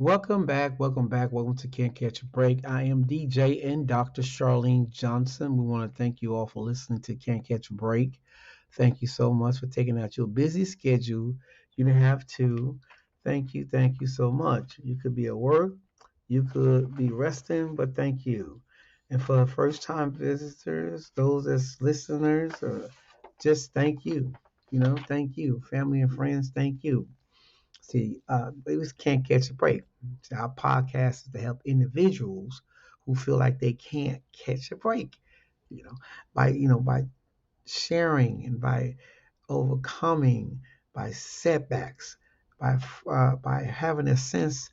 Welcome back. Welcome back. Welcome to Can't Catch a Break. I am DJ and Dr. Charlene Johnson. We want to thank you all for listening to Can't Catch a Break. Thank you so much for taking out your busy schedule. You didn't have to. Thank you. Thank you so much. You could be at work, you could be resting, but thank you. And for the first time visitors, those as listeners, just thank you. Thank you. Family and friends, thank you. See, we just can't catch a break. See, our podcast is to help individuals who feel like they can't catch a break. You know, by sharing and by overcoming, by setbacks, by having a sense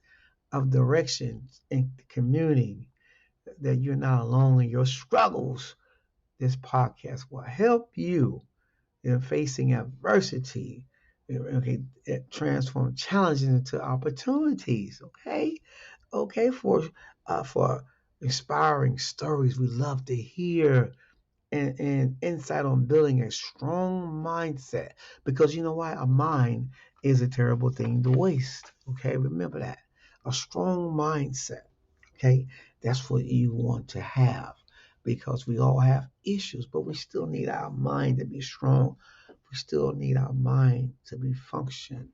of direction in the community that you're not alone in your struggles. This podcast will help you in facing adversity. Okay, it transform challenges into opportunities. Okay, for inspiring stories. We love to hear and insight on building a strong mindset because you know why a mind is a terrible thing to waste. Okay, remember that a strong mindset. Okay, that's what you want to have because we all have issues, but we still need our mind to be strong. We still need our mind to be function.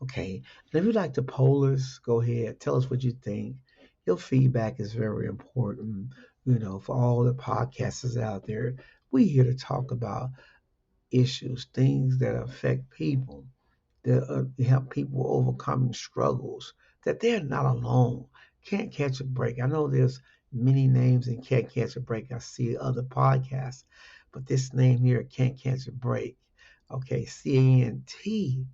Okay. And if you'd like to poll us, go ahead. Tell us what you think. Your feedback is very important, for all the podcasters out there. We're here to talk about issues, things that affect people, that help people overcoming struggles, that they're not alone. Can't catch a break. I know there's many names in Can't Catch a Break. I see other podcasts, but this name here, Can't Catch a Break. Okay, CANTCHABREAK.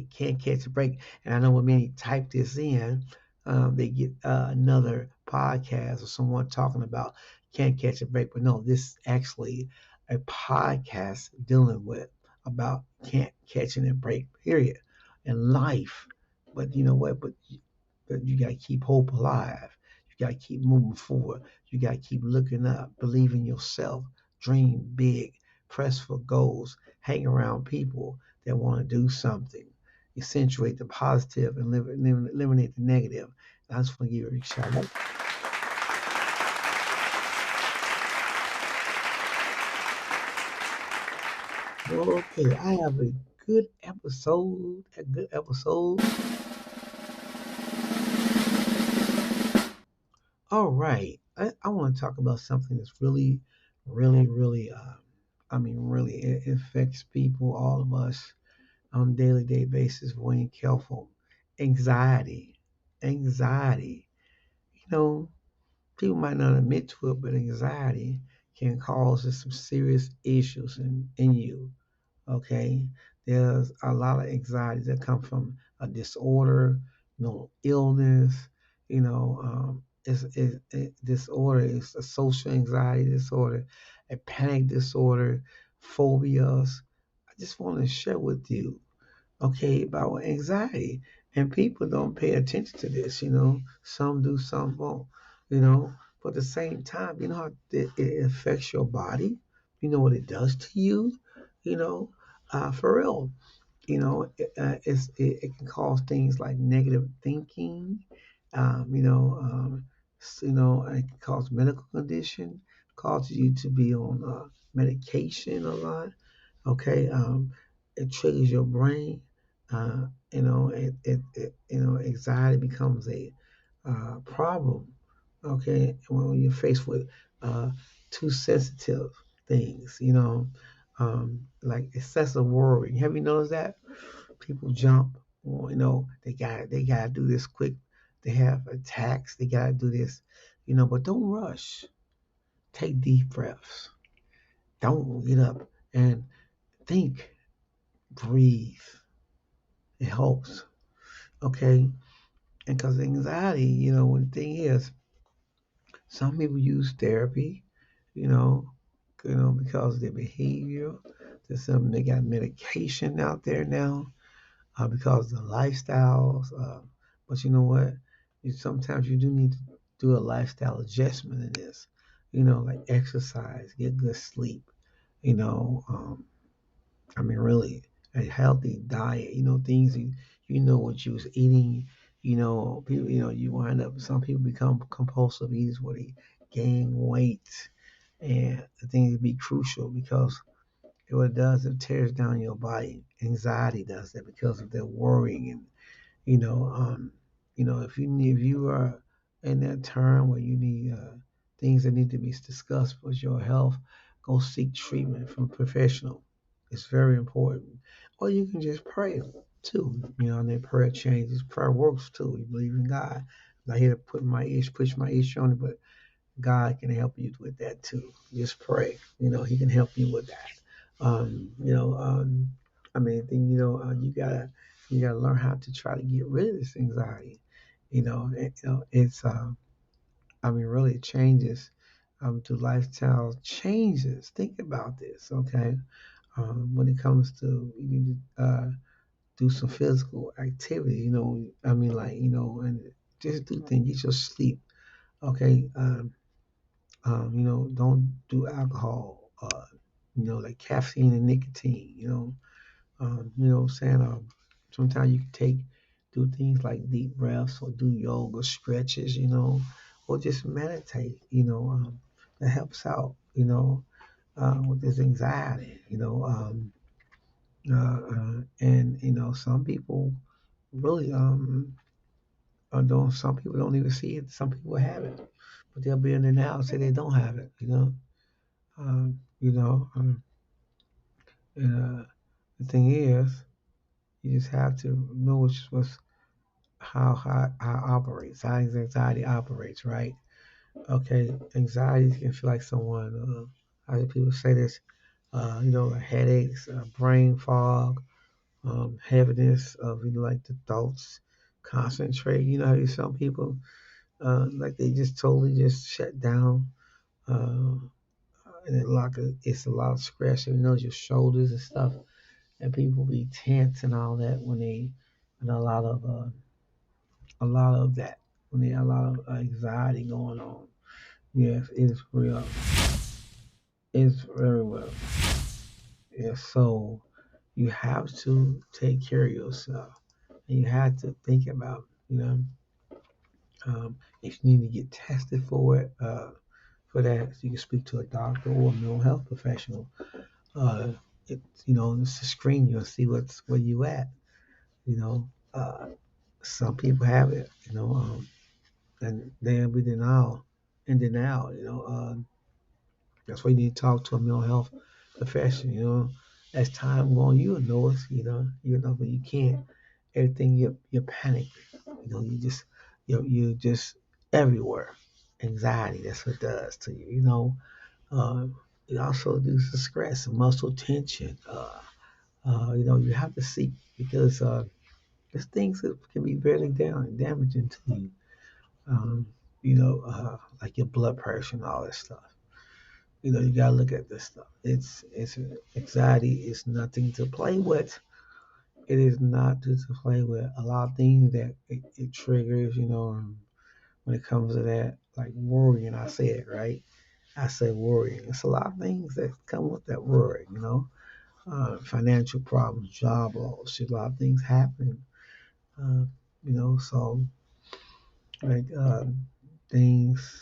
Can't catch a break. And I know when many type this in, they get another podcast or someone talking about can't catch a break. But no, this is actually a podcast dealing with about can't catching a break, period, in life. But you know what? But you got to keep hope alive. You got to keep moving forward. You got to keep looking up, believe in yourself, dream big, press for goals, hang around people that want to do something, accentuate the positive and eliminate the negative. And I just want to give you a big shout out. Okay, I have a good episode. A good episode. All right. I want to talk about something that's really, really, really, really, it affects people, all of us, on a daily day basis if we ain't careful. Anxiety. Anxiety. You know, people might not admit to it, but anxiety can cause some serious issues in you. Okay. There's a lot of anxiety that come from a disorder, illness, disorder is a social anxiety disorder, a panic disorder, phobias. I just want to share with you, okay, about anxiety. And people don't pay attention to this, Some do, some won't, you know. But at the same time, you know how it affects your body? You know what it does to you? You know, for real. It can cause things like negative thinking. It can cause medical condition, causes you to be on medication a lot. Okay, it triggers your brain. Anxiety becomes a problem. Okay, when you're faced with uh, too sensitive things, like excessive worry. Have you noticed that people jump? They gotta do this quick. They have attacks. They gotta do this, But don't rush. Take deep breaths. Don't get up and think. Breathe. It helps. Okay, and because anxiety, when the thing is, some people use therapy, you know, because of their behavior. There's some they got medication out there now because of the lifestyles. But you know what? Sometimes you do need to do a lifestyle adjustment in this. Like exercise, get good sleep. You know, um, I mean, really, a healthy diet. Things you know what you was eating. People. You wind up. Some people become compulsive eaters where they gain weight, and the thing to be crucial because what it does, it tears down your body. Anxiety does that because of their worrying and you know, if you are in that term where you need things that need to be discussed with your health, go seek treatment from a professional. It's very important. Or you can just pray too. And that prayer changes. Prayer works too. You believe in God. I'm not here to push my issue on it, but God can help you with that too. Just pray. He can help you with that. Um, you know, um, I mean, then, you gotta learn how to try to get rid of this anxiety. It's I mean, really, it changes to lifestyle changes. Think about this, okay? When it comes to you need to do some physical activity. I mean, like and just do things. Get your sleep, okay? Don't do alcohol. Like caffeine and nicotine. What I'm saying? Sometimes you can do things like deep breaths or do yoga, stretches, or just meditate, that helps out, with this anxiety, and, some people really, some people don't even see it. Some people have it, but they'll be in the now and say they don't have it, um, you know, um, and, the thing is, you just have to know what's how operates, how anxiety operates, right? Okay, anxiety can feel like someone. How do people say this? Headaches, brain fog, heaviness of like the thoughts, concentrate. How some people like they just totally just shut down. Uh, and it's a lot of stress. Your shoulders and stuff, and people be tense and all that when they and a lot of that when they a lot of anxiety going on. Yes, it's real. It's very well. Yes, so you have to take care of yourself, and you have to think about, if you need to get tested for it, for that, so you can speak to a doctor or a mental health professional. Uh, just to screen you and see where you at. You know, uh, some people have it, and they'll be in denial. That's why you need to talk to a mental health professional. As time going, on, you'll know it. But you can't. Everything you're panicking. You just everywhere. Anxiety. That's what it does to you. Uh, it also reduces stress and muscle tension. You have to seek because there's things that can be very damaging to you. Um, like your blood pressure and all that stuff. You gotta look at this stuff. It's anxiety is nothing to play with. It is not to play with. A lot of things that it triggers. When it comes to that, like worrying. I said it right. I said worrying. It's a lot of things that come with that worry. Financial problems, job loss, a lot of things happen. Uh, so like things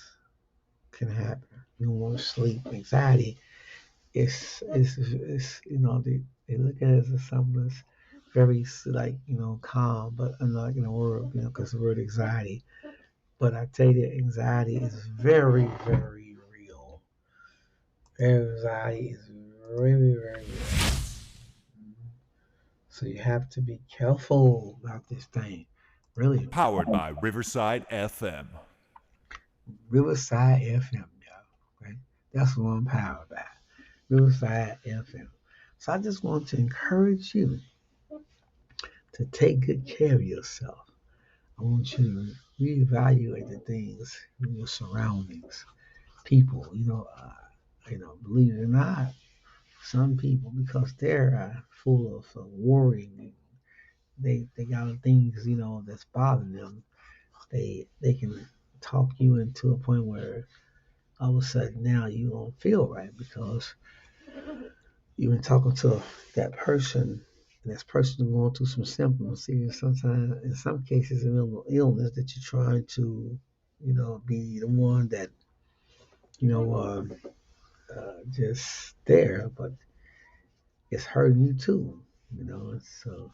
can happen. You don't want to sleep. Anxiety is they look at it as something that's very like calm, but unlike in the world, because the word anxiety. But I tell you, that anxiety is very very real. Anxiety is really very real. So you have to be careful about this thing. Really, Powered by Riverside FM. Riverside FM, y'all. Okay, that's what I'm powered by. Riverside FM. So I just want to encourage you to take good care of yourself. I want you to reevaluate the things in your surroundings, people. Believe it or not, some people because they're full of worrying, they got things that's bothering them. They can talk you into a point where all of a sudden now you don't feel right because you've been talking to that person, and this person is going through some symptoms. See, sometimes, in some cases, a mental illness that you're trying to, be the one that, you know, just there, but it's hurting you too. So,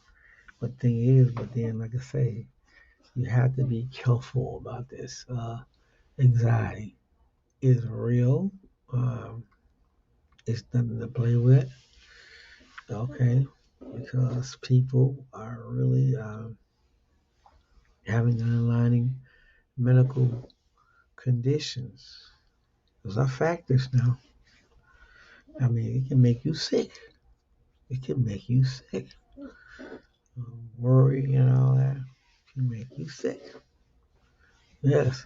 but thing is, but then, like I say, you have to be careful about this. Anxiety is real. Um, it's nothing to play with. Okay, because people are really having underlying medical conditions. Those are factors now. I mean, it can make you sick. It can make you sick. Worry and all that can make you sick. Yes.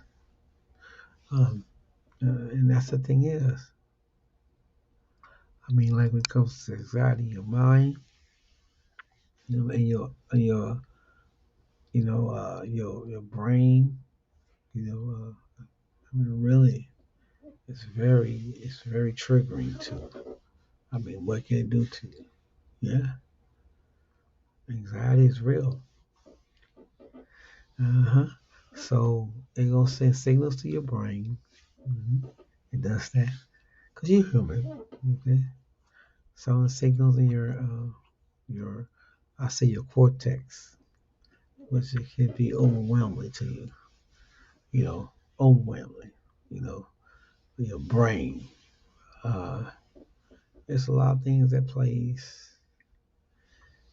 And that's the thing is, I mean, like when it comes to anxiety, your mind, and your brain, I mean, really, it's very triggering too. I mean, what can it do to you? Yeah, anxiety is real. Uh-huh. So it gonna send signals to your brain. hmm It does that because you're human. Okay. Some of the signals in your I say your cortex, which it can be overwhelming to you. You know, overwhelming. You know, your brain. Uh, there's a lot of things that plays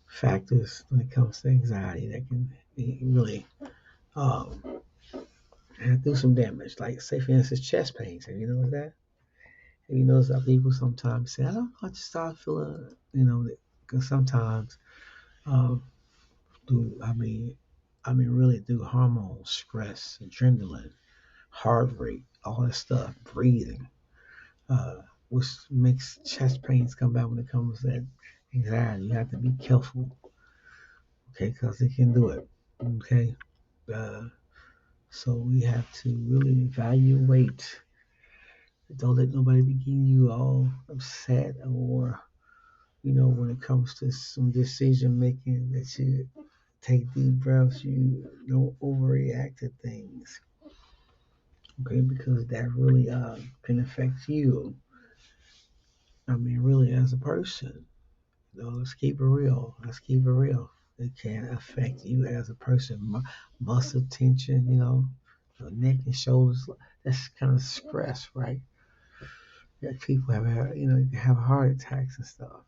factors when it comes to anxiety that can really um, do some damage. Like, say, for instance, chest pains. Have you noticed that? Have you noticed how people sometimes say, I don't know, I just start feeling, because sometimes, um, really do hormones, stress, adrenaline, heart rate, all that stuff, breathing, uh, which makes chest pains come back when it comes to that anxiety. You have to be careful, okay, because it can do it, okay? Uh, so we have to really evaluate. Don't let nobody be getting you all upset or, when it comes to some decision making that you take deep breaths, you don't overreact to things, okay? Because that really can affect you. I mean, really, as a person, let's keep it real. Let's keep it real. It can affect you as a person. Muscle tension, your neck and shoulders. That's kind of stress, right? Yeah, people have heart attacks and stuff.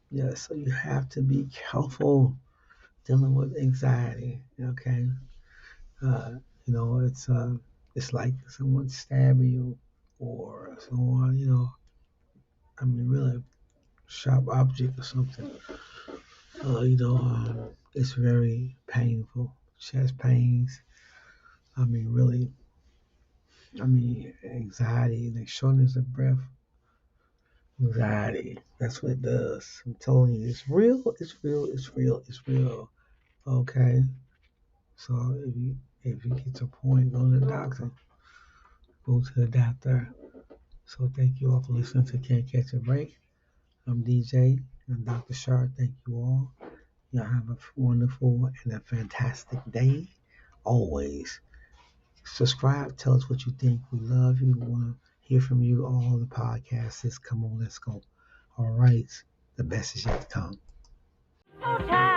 Yeah, so you have to be careful dealing with anxiety. Okay, uh, it's like someone stabbing you or someone, I mean, really sharp object or something. It's very painful. Chest pains. I mean, really. I mean, anxiety, the shortness of breath. Anxiety. That's what it does. I'm telling you, it's real. It's real. It's real. It's real. Okay. So if you get to a point, go to the doctor. Go to the doctor. So thank you all for listening to Can't Catch a Break. I'm DJ and Dr. Sharp. Thank you all. Y'all have a wonderful and a fantastic day. Always. Subscribe. Tell us what you think. We love you. We want to hear from you. All the podcasts. Come on, let's go. All right. The best is yet to come.